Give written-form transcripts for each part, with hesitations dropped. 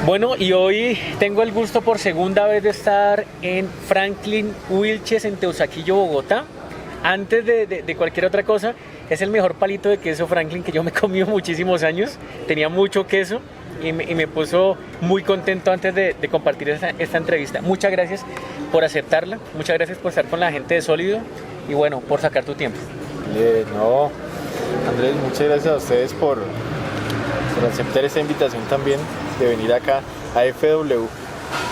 Bueno, y hoy tengo el gusto por segunda vez de estar en Franklin Wilches, en Teusaquillo, Bogotá. Antes de cualquier otra cosa, es el mejor palito de queso Franklin que yo me he comido muchísimos años. Tenía mucho queso y me puso muy contento antes de compartir esta entrevista. Muchas gracias por aceptarla, muchas gracias por estar con la gente de Sólido y bueno, por sacar tu tiempo. No, Andrés, muchas gracias a ustedes por aceptar esta invitación también de venir acá a FW.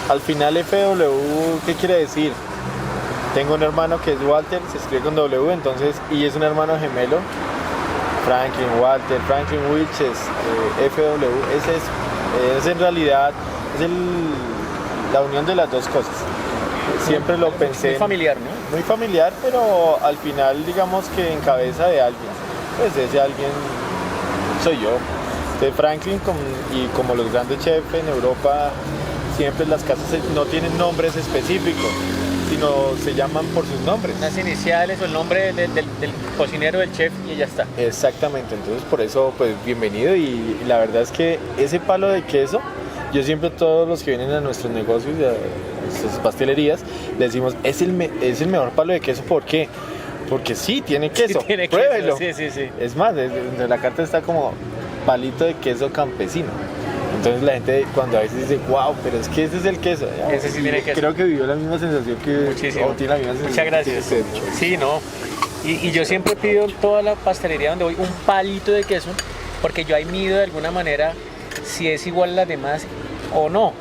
Al final FW, ¿qué quiere decir? Tengo un hermano que es Walter, se escribe con W, entonces, y es un hermano gemelo, Franklin, Walter, Franklin Wilches, FW, ese es en realidad la unión de las dos cosas. Siempre lo pensé. Muy familiar, ¿no? Muy familiar, pero al final digamos que en cabeza de alguien, pues ese alguien soy yo. De Franklin, y como los grandes chefs en Europa, siempre las casas no tienen nombres específicos, sino se llaman por sus nombres. Las iniciales o el nombre del cocinero, del chef y ya está. Exactamente, entonces por eso pues bienvenido y la verdad es que ese palo de queso, yo siempre a todos los que vienen a nuestros negocios, a nuestras pastelerías, les decimos, es el mejor palo de queso, ¿por qué? Porque sí, tiene queso, sí, tiene pruébelo. Queso, sí. Es más, de la carta está como palito de queso campesino. Entonces la gente cuando a veces dice, wow, pero es que ese es el queso. Ya, ese sí tiene queso. Creo que vivió la misma sensación que... Muchísimo. Tiene la misma sensación. Muchas gracias. Sí, no. Y yo siempre pido toda la pastelería donde voy un palito de queso, porque yo ahí mido de alguna manera si es igual a las demás o no.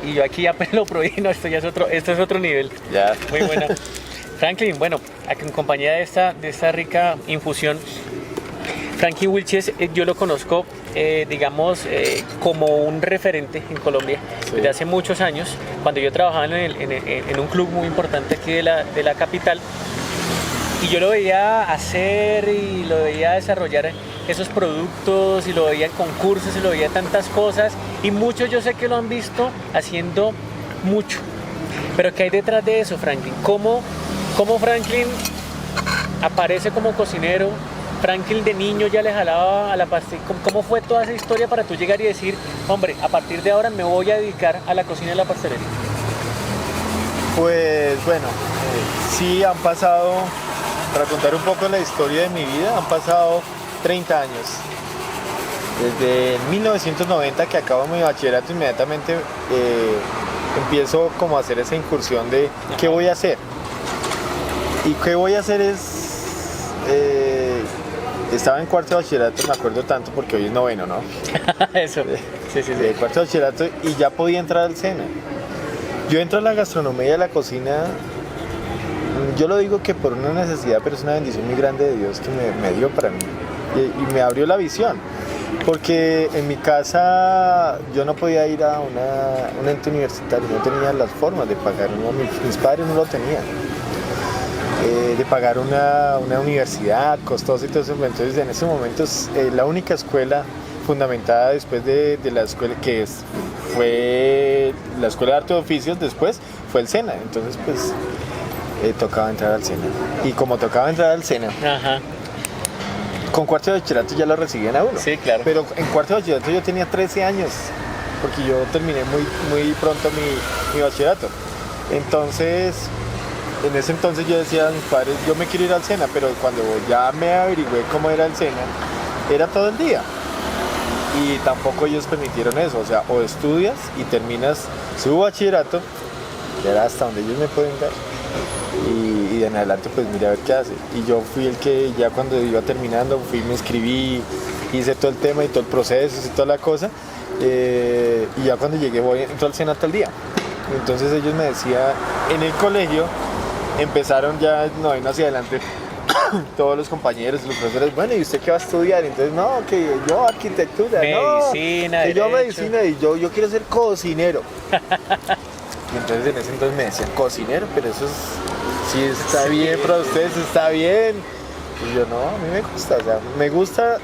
Y yo aquí apenas lo probé, no, esto es otro nivel. Ya. Muy buena. Franklin, bueno, en compañía de esta rica infusión, Franklin Wilches, yo lo conozco, como un referente en Colombia desde hace muchos años, cuando yo trabajaba en un club muy importante aquí de la capital, y yo lo veía hacer y lo veía desarrollar esos productos, y lo veía en concursos, y lo veía tantas cosas, y muchos yo sé que lo han visto haciendo mucho. Pero ¿qué hay detrás de eso, Franklin? ¿Cómo Franklin aparece como cocinero? Franklin de niño ya le jalaba a la pastelería. ¿Cómo fue toda esa historia para tú llegar y decir, hombre, a partir de ahora me voy a dedicar a la cocina de la pastelería? Pues bueno, sí han pasado, para contar un poco la historia de mi vida, han pasado 30 años. Desde 1990 que acabo mi bachillerato, inmediatamente empiezo como a hacer esa incursión de qué voy a hacer. Y qué voy a hacer estaba en cuarto de bachillerato, me acuerdo tanto porque hoy es noveno, ¿no? Eso, sí. Cuarto de bachillerato y ya podía entrar al SENA. Yo entro a la gastronomía y a la cocina, yo lo digo que por una necesidad, pero es una bendición muy grande de Dios que me dio para mí y me abrió la visión. Porque en mi casa yo no podía ir a un ente universitario, no tenía las formas de pagar, mis padres no lo tenían. De pagar una universidad costosa y todo eso. Entonces en ese momento la única escuela fundamentada después de la escuela fue la Escuela de Arte de Oficios, después fue el SENA. Entonces pues tocaba entrar al SENA. Y como tocaba entrar al SENA, con cuarto de bachillerato ya lo recibían a uno. Sí, claro. Pero en cuarto de bachillerato yo tenía 13 años, porque yo terminé muy pronto mi bachillerato. Entonces, en ese entonces yo decía a mis padres, yo me quiero ir al SENA, pero cuando ya me averigüé cómo era el SENA, era todo el día. Y tampoco ellos permitieron eso, o sea, o estudias y terminas su bachillerato, que era hasta donde ellos me pueden dar, y de en adelante pues mira a ver qué hace. Y yo fui el que ya cuando iba terminando, me inscribí, hice todo el tema y todo el proceso y toda la cosa, y ya cuando llegué entro al SENA tal día. Entonces ellos me decían, en el colegio empezaron ya noveno hacia adelante todos los compañeros, los profesores, bueno, ¿y usted qué va a estudiar? Entonces, no, que yo arquitectura, medicina, y yo medicina, y yo quiero ser cocinero. Y entonces en ese entonces me decían, cocinero, pero eso sí está bien, para ustedes está bien. Y yo, no, a mí me gusta, o sea, me gusta,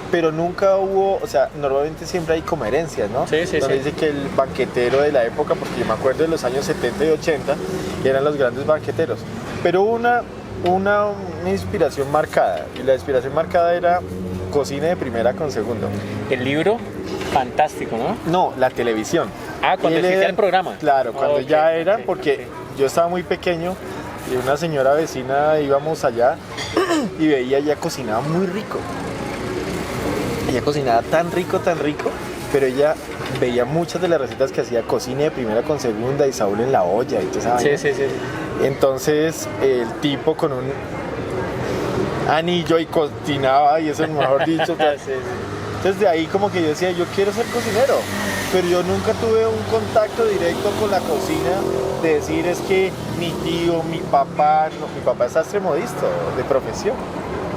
pero nunca hubo, o sea, normalmente siempre hay como herencias, ¿no? Sí. Dice que el banquetero de la época, porque yo me acuerdo de los años 70 y 80, que eran los grandes banqueteros. Pero una inspiración marcada, y la inspiración marcada era cocina de primera con segundo. El libro, fantástico, ¿no? No, la televisión. Ah, cuando Él existía era- el programa. Claro, cuando Ok, ya era, ok, porque ok. yo estaba muy pequeño y una señora vecina íbamos allá y veía, ella cocinaba muy rico. Ella cocinaba tan rico, pero ella veía muchas de las recetas que hacía, cocina de primera con segunda y Saúl en la olla y toda esa Sí, vaina. sí, sí. Entonces el tipo con un anillo y cocinaba y eso, mejor dicho. Sí, sí. Entonces de ahí como que yo decía, yo quiero ser cocinero, pero yo nunca tuve un contacto directo con la cocina de decir es que mi tío, mi papá, no, mi papá es sastre modisto de profesión,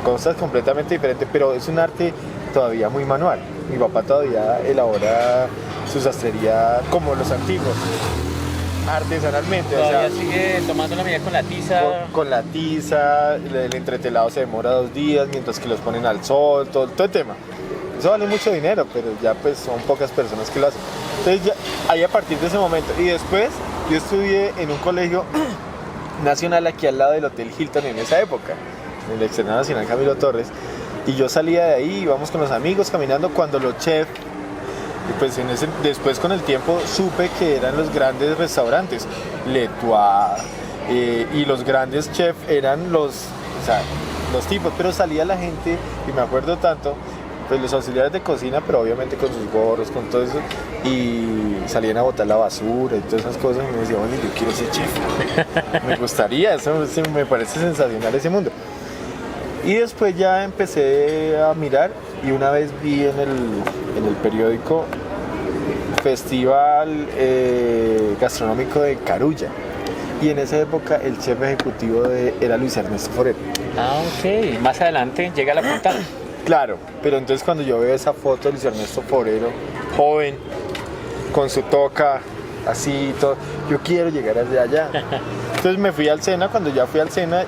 cosas completamente diferentes, pero es un arte todavía muy manual. Mi papá todavía elabora su sastrería como los antiguos, artesanalmente, o Todavía sea, sigue tomando la medida con la tiza. con la tiza, el entretelado se demora 2 días, mientras que los ponen al sol, todo el tema. Eso vale mucho dinero, pero ya pues son pocas personas que lo hacen. Entonces ya, ahí a partir de ese momento. Y después yo estudié en un colegio nacional aquí al lado del Hotel Hilton en esa época, en el Externado Nacional Camilo Torres. Y yo salía de ahí, íbamos con los amigos caminando cuando los chefs, y pues después con el tiempo supe que eran los grandes restaurantes, L'Etoile, y los grandes chefs eran o sea, los tipos, pero salía la gente, y me acuerdo tanto, pues los auxiliares de cocina, pero obviamente con sus gorros, con todo eso, y salían a botar la basura y todas esas cosas, y me decía, oye, yo quiero ser chef, me gustaría, eso me parece sensacional ese mundo. Y después ya empecé a mirar y una vez vi en el periódico Festival Gastronómico de Carulla. Y en esa época el chef ejecutivo era Luis Ernesto Forero. Ah, ok. Más adelante llega la punta. Claro, pero entonces cuando yo veo esa foto de Luis Ernesto Forero, joven, con su toca, así y todo, yo quiero llegar hacia allá. Entonces me fui al Sena, cuando ya fui al Sena,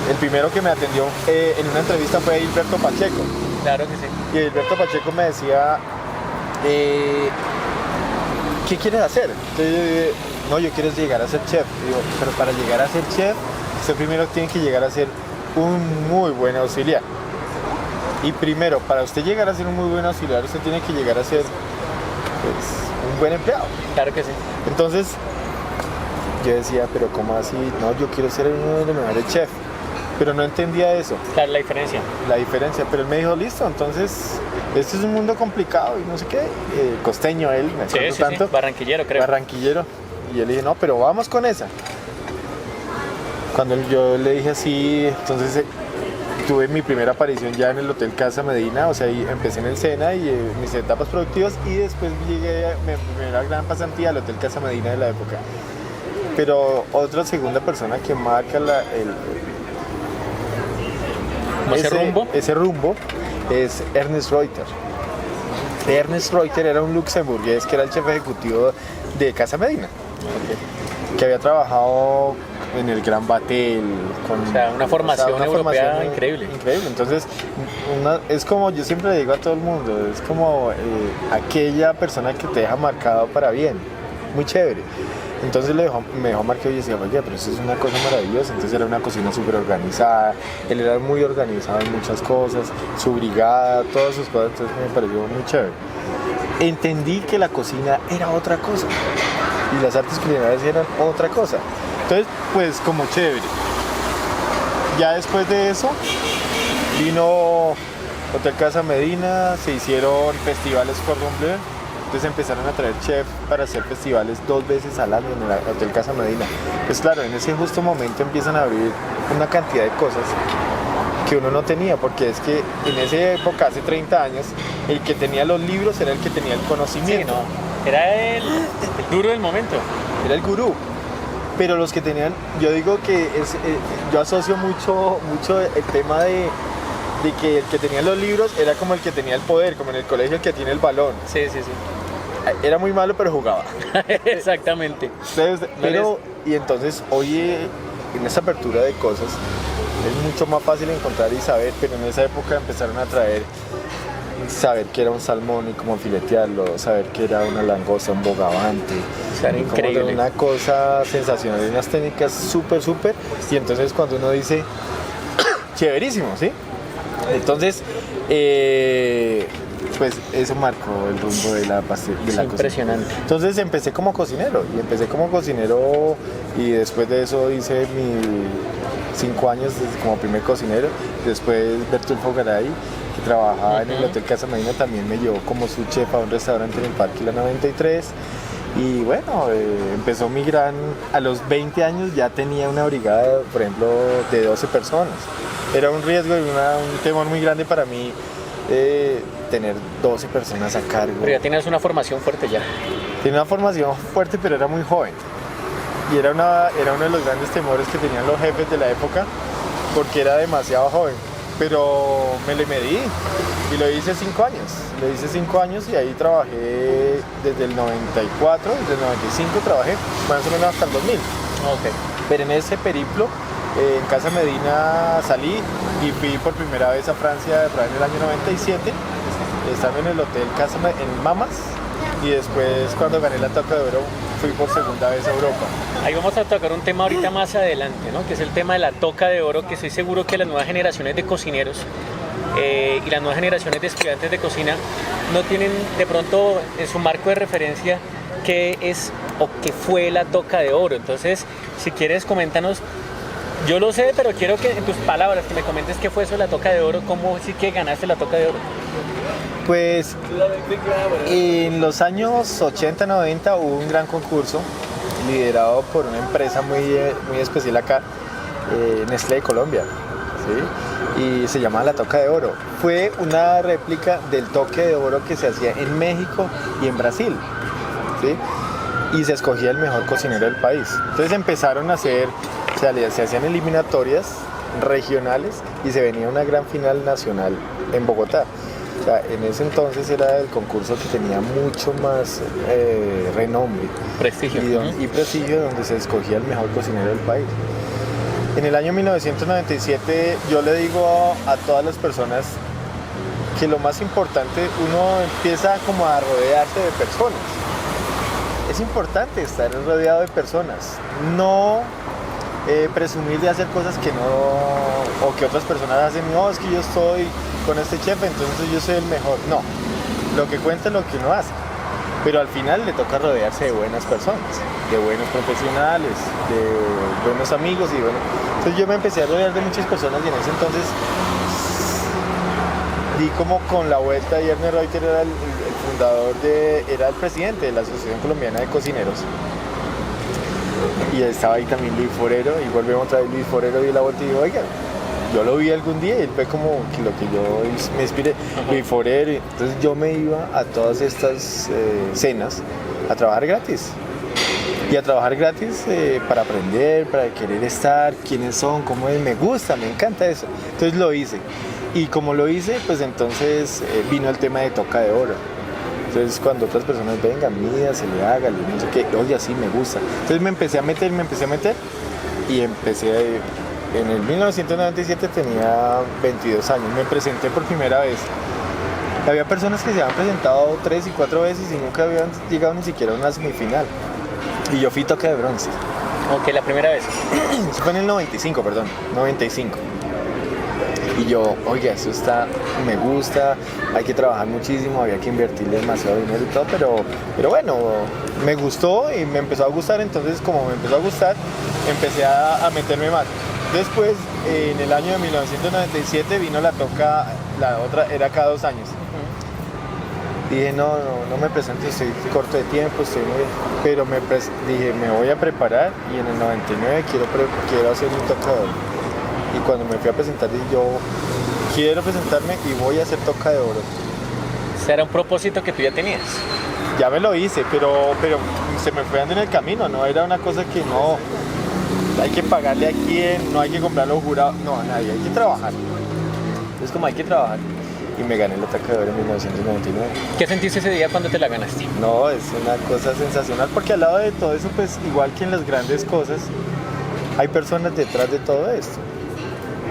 el primero que me atendió en una entrevista fue Hilberto Pacheco. Claro que sí. Y Hilberto Pacheco me decía, ¿qué quieres hacer? Entonces yo dije, no, yo quiero llegar a ser chef. Digo, pero para llegar a ser chef, usted primero tiene que llegar a ser un muy buen auxiliar. Y primero, para usted llegar a ser un muy buen auxiliar, usted tiene que llegar a ser pues, un buen empleado. Claro que sí. Entonces, yo decía, pero ¿cómo así? No, yo quiero ser uno de los mejores chefs. Pero no entendía eso, Claro, la diferencia. la diferencia. Pero él me dijo, listo, entonces, este es un mundo complicado y no sé qué. Costeño él, me Sí, acuerdo sí, tanto. sí. Barranquillero, creo. Barranquillero. Y yo le dije, no, pero vamos con esa. Cuando yo le dije así, entonces tuve mi primera aparición ya en el Hotel Casa Medina, o sea, ahí empecé en el Sena y mis etapas productivas y después llegué a mi primera gran pasantía al Hotel Casa Medina de la época. Pero otra segunda persona que marca ¿Como ese rumbo? Es Ernest Reuter. Ernest Reuter era un luxemburgués que era el jefe ejecutivo de Casa Medina, que había trabajado en el Gran Batel. O sea, una formación europea increíble. Increíble. Entonces, es como yo siempre le digo a todo el mundo, es como aquella persona que te deja marcado para bien, muy chévere. Entonces me dejó marcado y decía, oye, pero eso es una cosa maravillosa. Entonces era una cocina súper organizada, él era muy organizado en muchas cosas, su brigada, todas sus cosas, entonces me pareció muy chévere. Entendí que la cocina era otra cosa y las artes culinarias eran otra cosa. Entonces, pues como chévere. Ya después de eso, vino Hotel Casa Medina, se hicieron festivales Cordon Bleu. Entonces empezaron a traer chefs para hacer festivales 2 veces al año en el Hotel Casa Medina. Pues claro, en ese justo momento empiezan a abrir una cantidad de cosas que uno no tenía, porque es que en esa época, hace 30 años, el que tenía los libros era el que tenía el Sí, conocimiento. no. Era el duro del momento. Era el gurú. Pero los que tenían, yo digo que yo asocio mucho el tema de que el que tenía los libros era como el que tenía el poder, como en el colegio el que tiene el balón. Sí, sí, sí. Era muy malo pero jugaba. Exactamente. Y entonces hoy en esa apertura de cosas es mucho más fácil encontrar y saber, pero en esa época empezaron a traer saber que era un salmón y cómo filetearlo, saber que era una langosta, un bogavante. O sea, era increíble. Una cosa sensacional, unas técnicas súper. Y entonces cuando uno dice, chéverísimo, ¿sí? Entonces, pues eso marcó el rumbo de la cocina. Impresionante. Entonces empecé como cocinero y después de eso hice mis 5 años como primer cocinero. Después Bertulfo Garay, que trabajaba en el Hotel Casa Medina, también me llevó como su chef a un restaurante en el Parque La 93. Y bueno, empezó a los 20 años ya tenía una brigada, por ejemplo, de 12 personas. Era un riesgo y un temor muy grande para mí tener 12 personas a cargo. Pero ya tienes una formación fuerte ya. Tenía una formación fuerte, pero era muy joven. Y era uno de los grandes temores que tenían los jefes de la época, porque era demasiado joven. Pero me le medí y lo hice 5 años. Lo hice 5 años y ahí trabajé desde el 94, desde el 95 trabajé más o menos hasta el 2000. Okay. Pero en ese periplo, en Casa Medina salí y fui por primera vez a Francia en el año 97, estando en el Hotel Casa en Mamas, y después cuando gané la Toca de Oro fui por segunda vez a Europa. Ahí vamos a tocar un tema ahorita más adelante, ¿no? Que es el tema de la Toca de Oro, que estoy seguro que las nuevas generaciones de cocineros y las nuevas generaciones de estudiantes de cocina no tienen de pronto en su marco de referencia qué es o qué fue la Toca de Oro. Entonces, si quieres, coméntanos. Yo lo sé, pero quiero que en tus palabras que me comentes qué fue eso de la Toca de Oro, cómo sí que ganaste la Toca de Oro. Pues en los años 80-90 hubo un gran concurso liderado por una empresa muy especial acá, Nestlé de Colombia, ¿sí? Y se llamaba la Toca de Oro. Fue una réplica del Toque de Oro que se hacía en México y en Brasil, ¿sí? Y se escogía el mejor cocinero del país. Entonces empezaron a hacer, se hacían eliminatorias regionales y se venía una gran final nacional en Bogotá. O sea, en ese entonces era el concurso que tenía mucho más renombre, prestigio. Y prestigio, donde se escogía el mejor cocinero del país. En el año 1997 yo le digo a todas las personas que lo más importante, uno empieza como a rodearse de personas. Es importante estar rodeado de personas, no presumir de hacer cosas que no, o que otras personas hacen. No, es que yo estoy con este chef, entonces yo soy el mejor. No, lo que cuenta es lo que uno hace, pero al final le toca rodearse de buenas personas, de buenos profesionales, de buenos amigos y bueno. Entonces yo me empecé a rodear de muchas personas y en ese entonces di como con la vuelta, y Ernest Reuter era el fundador era el presidente de la Asociación Colombiana de Cocineros. Y estaba ahí también Luis Forero, y volvemos otra vez. Luis Forero dio la vuelta y dijo, oiga, yo lo vi algún día y él fue como que lo que yo me inspiré. Luis Forero, entonces yo me iba a todas estas cenas a trabajar gratis. Y a trabajar gratis para aprender, para querer estar, quiénes son, cómo es, me gusta, me encanta eso. Entonces lo hice. Y como lo hice, pues entonces vino el tema de Toca de Oro. Entonces cuando otras personas vengan, mira, se le haga, no sé qué, oye, así me gusta. Entonces me empecé a meter y empecé en el 1997 tenía 22 años, me presenté por primera vez. Había personas que se habían presentado 3 y 4 veces y nunca habían llegado ni siquiera a una semifinal. Y yo fui Toca de Bronce. Ok, la primera vez. Eso fue en el 95. Y yo, oye, eso me gusta, hay que trabajar muchísimo, había que invertirle demasiado dinero y todo, pero bueno, me gustó y me empezó a gustar. Entonces, como me empezó a gustar, empecé a meterme más. Después, en el año de 1997 vino la Toca, la otra era cada 2 años. Dije, no me presento, estoy corto de tiempo, pero dije, me voy a preparar y en el 99 quiero hacer un Toca de Oro. Y cuando me fui a presentar dije, yo quiero presentarme y voy a hacer Toca de Oro. ¿Ese era un propósito que tú ya tenías? Ya me lo hice, pero se me fue dando en el camino, no era una cosa que no hay que pagarle a quién, no hay que comprar los jurados, no, a nadie, hay que trabajar. Es como hay que trabajar. Y me gané la Toca de Oro en 1999. ¿Qué sentiste ese día cuando te la ganaste? No, es una cosa sensacional, porque al lado de todo eso, pues igual que en las grandes cosas, hay personas detrás de todo esto.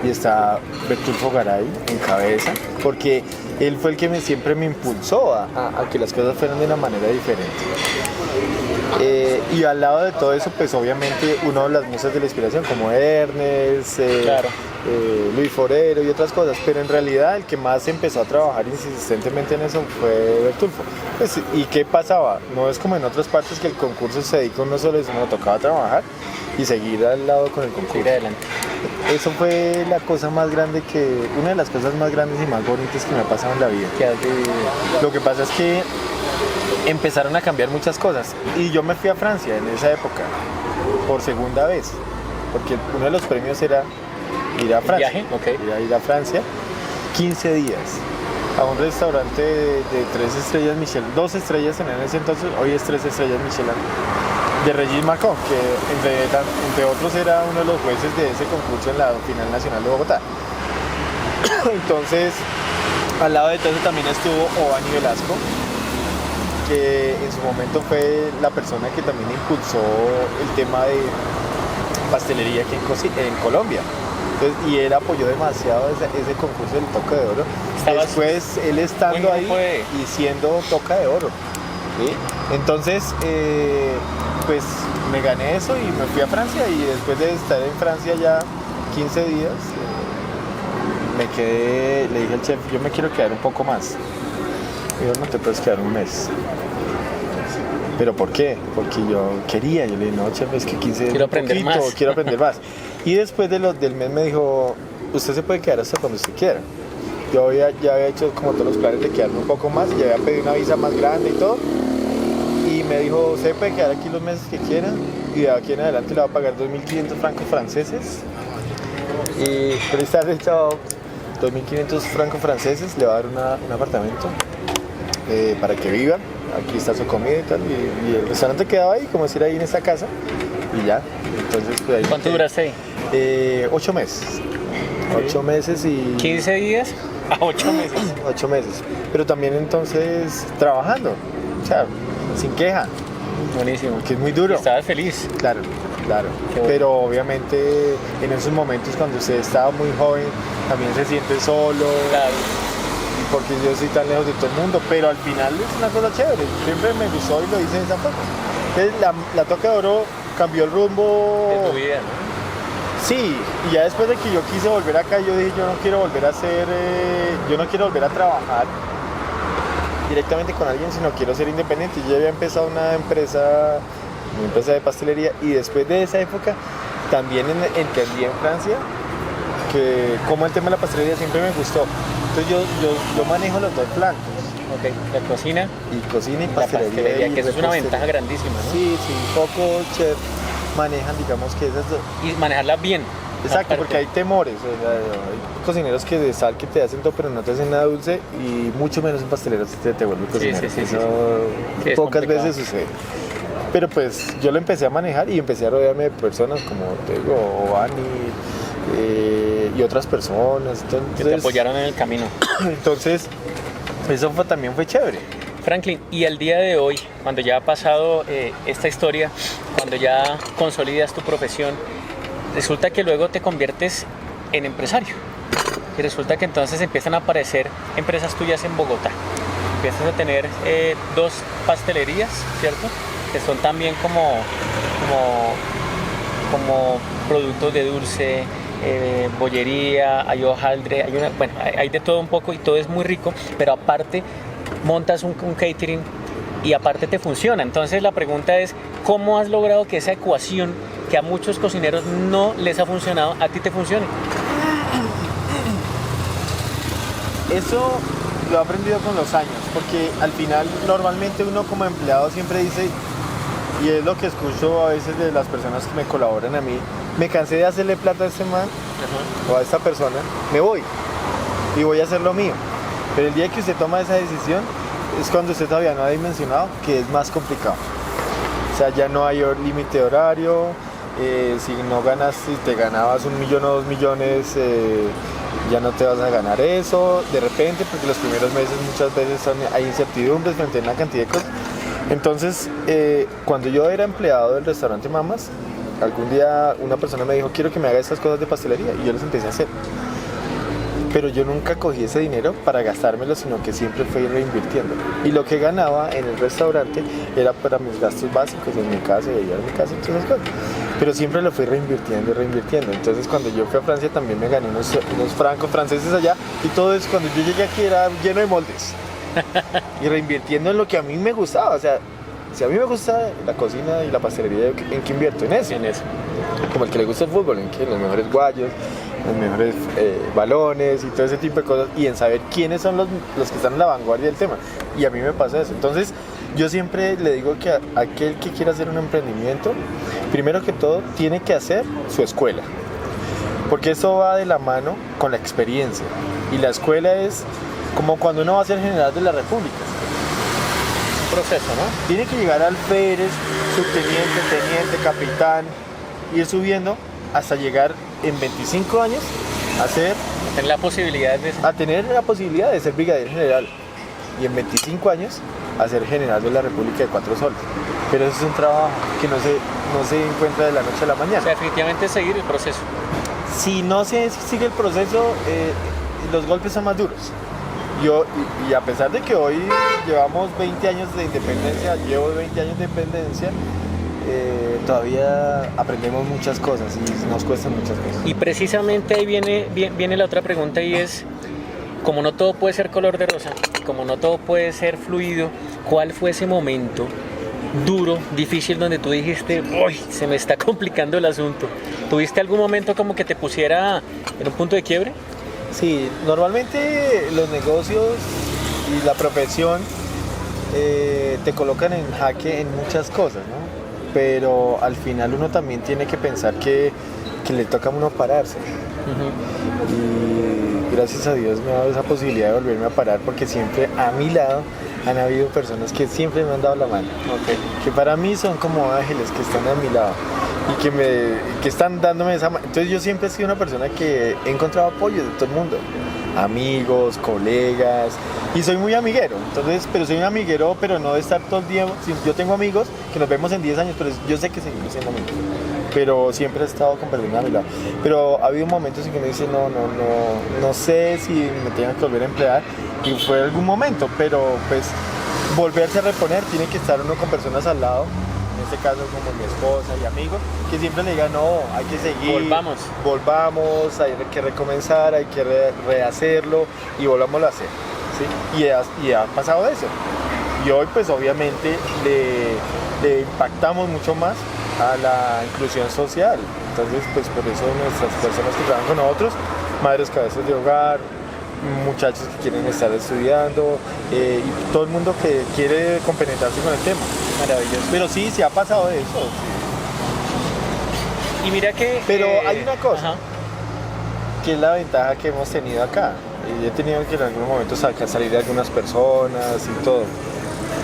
Y está Bertulfo Garay en cabeza, porque él fue el que siempre me impulsó a que las cosas fueran de una manera diferente. Y al lado de todo eso, pues obviamente uno de las musas de la inspiración, como Ernest, Claro. Luis Forero y otras cosas, pero en realidad el que más empezó a trabajar insistentemente en eso fue Bertulfo. Pues, ¿y qué pasaba? No es como en otras partes que el concurso se dedica a uno solo, sino tocaba trabajar y seguir al lado con el concurso. Seguir adelante. Eso fue la cosa más grande una de las cosas más grandes y más bonitas que me ha pasado en la vida. ¿Qué has vivido? Lo que pasa es que empezaron a cambiar muchas cosas y yo me fui a Francia en esa época por segunda vez, porque uno de los premios era ir a Francia, ¿Viaje? Okay. ir a Francia 15 días a un restaurante de 3 estrellas Michelin, 2 estrellas en ese entonces, hoy es 3 estrellas Michelin, de Regis Macon, que entre otros era uno de los jueces de ese concurso en la final nacional de Bogotá. Entonces, al lado de todo eso también estuvo Ovani Velasco, que en su momento fue la persona que también impulsó el tema de pastelería aquí en Colombia. Entonces, y él apoyó demasiado ese concurso del Toca de Oro. Después él estando ahí y siendo Toca de Oro. ¿Sí? Entonces, pues me gané eso y me fui a Francia, y después de estar en Francia ya 15 días, me quedé, le dije al chef, yo me quiero quedar un poco más. Y yo, no te puedes quedar un mes. ¿Pero por qué? Porque yo quería, yo le dije, no, chef, es que 15 días quiero aprender más. Quiero aprender más. Y después del mes me dijo, usted se puede quedar hasta cuando usted quiera. Yo ya había hecho como todos los planes de quedarme un poco más, ya había pedido una visa más grande y todo. Y me dijo, usted puede quedar aquí los meses que quiera, y de aquí en adelante le va a pagar 2.500 francos franceses. Y prestarle, chao, 2.500 francos franceses, le va a dar un apartamento para que viva. Aquí está su comida y tal, y el restaurante quedaba ahí, como decir, ahí en esta casa, y ya. Entonces, pues, ahí ¿Cuánto duraste ahí? 8 meses. Okay. 8 meses y... 15 días a 8 meses. 8 meses. Pero también entonces trabajando, o sea, sin queja. Buenísimo. Que es muy duro. Y estabas feliz. Claro. Bueno. Pero obviamente en esos momentos cuando usted estaba muy joven, también se siente solo. Claro. Porque yo estoy tan lejos de todo el mundo, pero al final es una cosa chévere. Siempre me gustó y lo hice de esa forma. Entonces la Toca de Oro cambió el rumbo de tu vida, ¿no? Sí, y ya después de que yo quise volver acá, yo dije, yo no quiero volver a trabajar directamente con alguien, sino quiero ser independiente. Yo ya había empezado una empresa de pastelería, y después de esa época también entendí en Francia que como el tema de la pastelería siempre me gustó. Entonces yo manejo los dos flancos. Ok, la cocina y pastelería. La pastelería, que eso es una ventaja grandísima, ¿no? Sí, pocos chefs manejan, digamos, que esas dos. Y manejarla bien. Exacto, porque hay temores. O sea, hay cocineros que de sal que te hacen todo, pero no te hacen nada dulce, y mucho menos en pasteleros te vuelve cocinero. Sí. Eso pocas veces sucede. Pero pues yo lo empecé a manejar y empecé a rodearme de personas como te digo, Ovani y otras personas. Entonces, que te apoyaron en el camino. Entonces, eso también fue chévere. Franklin, y al día de hoy, cuando ya ha pasado esta historia, cuando ya consolidas tu profesión, resulta que luego te conviertes en empresario. Y resulta que entonces empiezan a aparecer empresas tuyas en Bogotá. Empiezas a tener 2 pastelerías, ¿cierto? Que son también como productos de dulce, bollería, hay hojaldre, hay de todo un poco, y todo es muy rico, pero aparte montas un catering y aparte te funciona. Entonces la pregunta es, ¿cómo has logrado que esa ecuación que a muchos cocineros no les ha funcionado, a ti te funcione? Eso lo he aprendido con los años, porque al final normalmente uno como empleado siempre dice, y es lo que escucho a veces de las personas que me colaboran a mí, me cansé de hacerle plata a este man o a esta persona, me voy y voy a hacer lo mío. Pero el día que usted toma esa decisión es cuando usted todavía no ha dimensionado que es más complicado. O sea, ya no hay límite de horario, si no ganas, si te ganabas 1 millón o 2 millones, ya no te vas a ganar eso de repente, porque los primeros meses muchas veces hay incertidumbres frente a una cantidad de cosas. Entonces, cuando yo era empleado del restaurante Mamas, algún día una persona me dijo, quiero que me haga estas cosas de pastelería, y yo les empecé a hacer. pero yo nunca cogí ese dinero para gastármelo, sino que siempre fui reinvirtiendo. Y lo que ganaba en el restaurante era para mis gastos básicos en mi casa, y allá en mi casa y todas esas cosas. Pero siempre lo fui reinvirtiendo. Entonces cuando yo fui a Francia también me gané unos francos franceses allá, y todo eso cuando yo llegué aquí era lleno de moldes. Y reinvirtiendo en lo que a mí me gustaba, o sea, si a mí me gusta la cocina y la pastelería, ¿en qué invierto? En eso. En eso. Como el que le gusta el fútbol, en que los mejores guayos, los mejores balones y todo ese tipo de cosas, y en saber quiénes son los que están en la vanguardia del tema. Y a mí me pasa eso. Entonces yo siempre le digo que aquel que quiera hacer un emprendimiento, primero que todo tiene que hacer su escuela, porque eso va de la mano con la experiencia, y la escuela es como cuando uno va a ser general de la república. Proceso, ¿no? Tiene que llegar al alférez, subteniente, teniente, capitán, ir subiendo hasta llegar en 25 años Tener la posibilidad de... a tener la posibilidad de ser brigadier general, y en 25 años a ser general de la República de 4 soles. Pero eso es un trabajo que no se encuentra de la noche a la mañana. O sea, definitivamente seguir el proceso. Si no se sigue el proceso, los golpes son más duros. Y a pesar de que hoy llevamos 20 años de independencia, llevo 20 años de independencia, todavía aprendemos muchas cosas y nos cuestan muchas cosas. Y precisamente ahí viene la otra pregunta, y es, como no todo puede ser color de rosa, como no todo puede ser fluido, ¿cuál fue ese momento duro, difícil, donde tú dijiste, uy, se me está complicando el asunto? ¿Tuviste algún momento como que te pusiera en un punto de quiebre? Sí, normalmente los negocios y la profesión te colocan en jaque en muchas cosas, ¿no? Pero al final uno también tiene que pensar que le toca a uno pararse. Y gracias a Dios me ha dado esa posibilidad de volverme a parar, porque siempre a mi lado han habido personas que siempre me han dado la mano, que para mí son como ángeles que están a mi lado y que están dándome esa mano. Entonces yo siempre he sido una persona que he encontrado apoyo de todo el mundo, amigos, colegas, y soy muy amiguero. Entonces, pero soy un amiguero, pero no de estar todo el día. Yo tengo amigos que nos vemos en 10 años, pero yo sé que seguimos siendo amigos, pero siempre he estado con personas a mi lado. Pero ha habido momentos en que me dicen, no sé si me tengan que volver a emplear, y fue algún momento, pero pues volverse a reponer, tiene que estar uno con personas al lado, en este caso como mi esposa y amigos, que siempre le digan, no, hay que seguir, volvamos, hay que recomenzar, hay que rehacerlo y volvámoslo a hacer, ¿sí? Y ha pasado eso, y hoy pues obviamente le impactamos mucho más a la inclusión social. Entonces pues por eso nuestras personas que trabajan con nosotros, madres cabezas de hogar, muchachos que quieren estar estudiando, y todo el mundo que quiere compenetrarse con el tema. Maravilloso. Pero sí ha pasado eso. Y mira que... Pero hay una cosa, ajá, que es la ventaja que hemos tenido acá. Y he tenido que en algunos momentos salir de algunas personas y todo,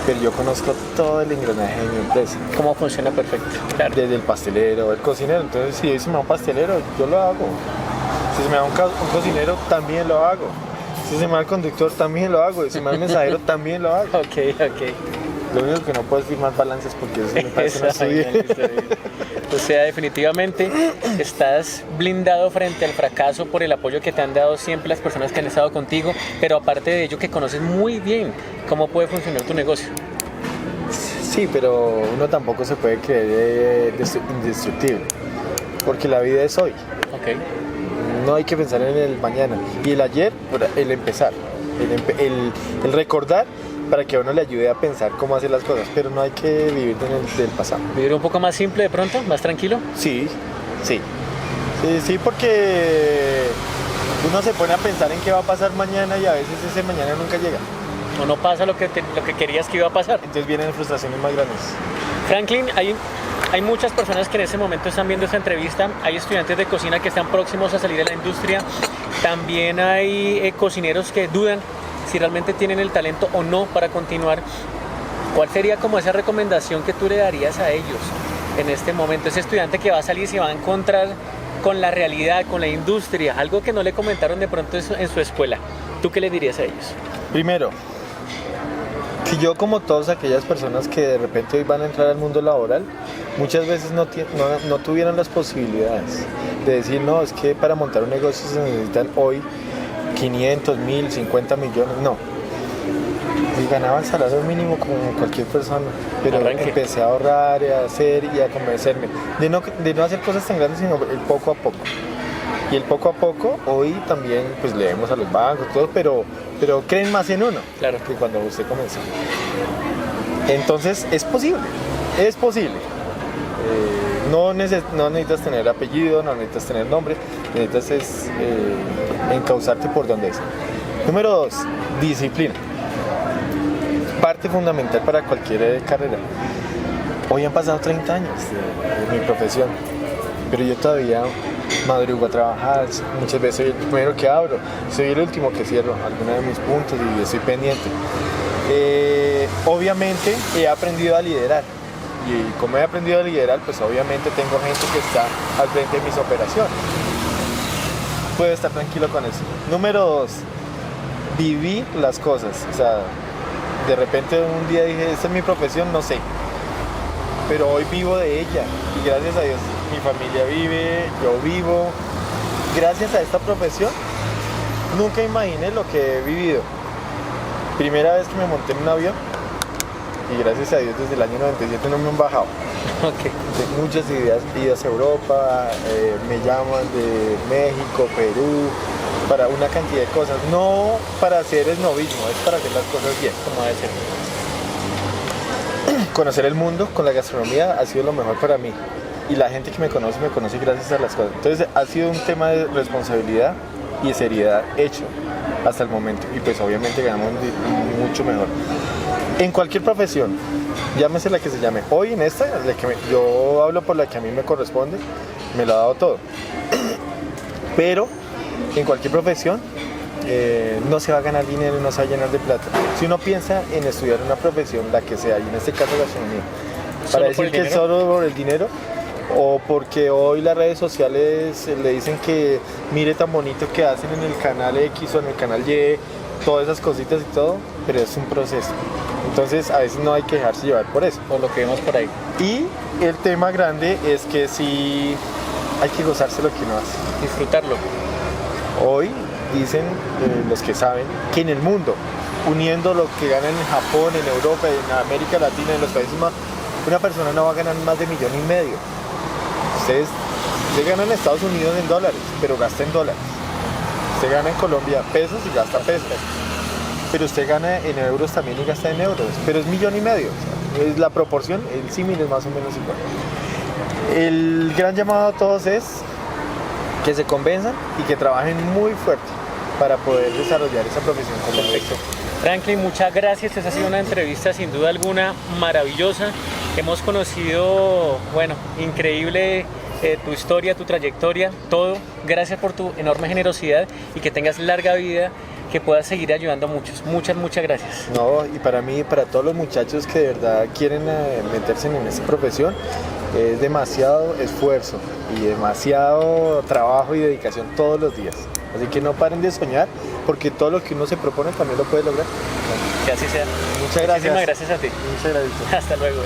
pero yo conozco todo el engranaje de mi empresa. ¿Cómo funciona? Perfecto, claro. Desde el pastelero, el cocinero. Entonces si hoy se me da un pastelero, yo lo hago. Si se me da un cocinero, también lo hago. Si se me da el conductor, también lo hago. Si se me da el mensajero, también lo hago. Ok. Lo único que no puedo es firmar balances, porque eso me parece una subida. O sea, definitivamente estás blindado frente al fracaso por el apoyo que te han dado siempre las personas que han estado contigo, pero aparte de ello que conoces muy bien cómo puede funcionar tu negocio. Sí, pero uno tampoco se puede creer indestructible, porque la vida es hoy. Ok. No hay que pensar en el mañana. Y el ayer, el empezar, el recordar, para que a uno le ayude a pensar cómo hacer las cosas, pero no hay que vivir del pasado. ¿Vivir un poco más simple de pronto? ¿Más tranquilo? Sí, porque uno se pone a pensar en qué va a pasar mañana, y a veces ese mañana nunca llega. O no pasa lo que querías que iba a pasar. Entonces vienen frustraciones más grandes. Franklin, hay muchas personas que en ese momento están viendo esta entrevista. Hay estudiantes de cocina que están próximos a salir de la industria. También hay cocineros que dudan si realmente tienen el talento o no para continuar. ¿Cuál sería como esa recomendación que tú le darías a ellos en este momento? Ese estudiante que va a salir y se va a encontrar con la realidad, con la industria, algo que no le comentaron de pronto en su escuela. ¿Tú qué le dirías a ellos? Primero, que yo, como todas aquellas personas que de repente hoy van a entrar al mundo laboral, muchas veces no tuvieron las posibilidades de decir, no, es que para montar un negocio se necesitan hoy 500, 1000, 50 millones, no. Y ganaba el salario mínimo como cualquier persona, pero Arranque. empecé a ahorrar, a hacer y a convencerme de no hacer cosas tan grandes, sino el poco a poco. Y el poco a poco, hoy también pues leemos a los bancos, todo, pero creen más en uno Claro. que cuando usted comenzó. Entonces es posible, es posible. No necesitas tener apellido, no necesitas tener nombre, necesitas encauzarte por donde es. Número 2, disciplina. Parte fundamental para cualquier carrera. Hoy han pasado 30 años de mi profesión, pero yo todavía madrugo a trabajar, muchas veces soy el primero que abro, soy el último que cierro algunos de mis puntos y estoy pendiente. Obviamente he aprendido a liderar y como he aprendido a liderar, pues obviamente tengo gente que está al frente de mis operaciones. Puedo estar tranquilo con eso. Número 2, viví las cosas, o sea, de repente un día dije, esta es mi profesión, no sé, pero hoy vivo de ella y gracias a Dios mi familia vive, yo vivo. Gracias a esta profesión nunca imaginé lo que he vivido. Primera vez que me monté en un avión y gracias a Dios desde el año 97 no me han bajado. Ok. De muchas idas a Europa, me llaman de México, Perú, para una cantidad de cosas, no para hacer esnovismo, es para hacer las cosas bien. Como debe ser. Conocer el mundo con la gastronomía ha sido lo mejor para mí y la gente que me conoce gracias a las cosas. Entonces ha sido un tema de responsabilidad y de seriedad hecho hasta el momento y pues obviamente ganamos mucho mejor. En cualquier profesión, llámese la que se llame, hoy en esta, yo hablo por la que a mí me corresponde, me lo ha dado todo. Pero en cualquier profesión no se va a ganar dinero y no se va a llenar de plata. Si uno piensa en estudiar una profesión, la que sea, y en este caso gastronomía, para decir que es solo por el dinero, o porque hoy las redes sociales le dicen que mire tan bonito que hacen en el canal X o en el canal Y, todas esas cositas y todo, pero es un proceso. Entonces a veces no hay que dejarse llevar por eso. Por lo que vemos por ahí. Y el tema grande es que sí hay que gozarse lo que uno hace. Disfrutarlo. Hoy dicen los que saben que en el mundo, uniendo lo que ganan en Japón, en Europa, en América Latina, en los países más, una persona no va a ganar más de 1,5 millones. Usted gana en Estados Unidos en dólares, pero gasta en dólares. Usted gana en Colombia pesos y gasta pesos. Pero usted gana en euros también y gasta en euros. Pero es 1,5 millones. O sea, es la proporción, el símil es más o menos igual. El gran llamado a todos es que se convenzan y que trabajen muy fuerte para poder desarrollar esa profesión como Perfecto. Franklin, muchas gracias. Esta ha sido una entrevista sin duda alguna maravillosa. Hemos conocido, bueno, increíble tu historia, tu trayectoria, todo. Gracias por tu enorme generosidad y que tengas larga vida, que puedas seguir ayudando a muchos. Muchas gracias. No, y para mí, para todos los muchachos que de verdad quieren meterse en esta profesión, es demasiado esfuerzo y demasiado trabajo y dedicación todos los días. Así que no paren de soñar, porque todo lo que uno se propone también lo puede lograr. Que así sea. Muchas gracias. Muchísimas gracias a ti. Muchas gracias. Hasta luego.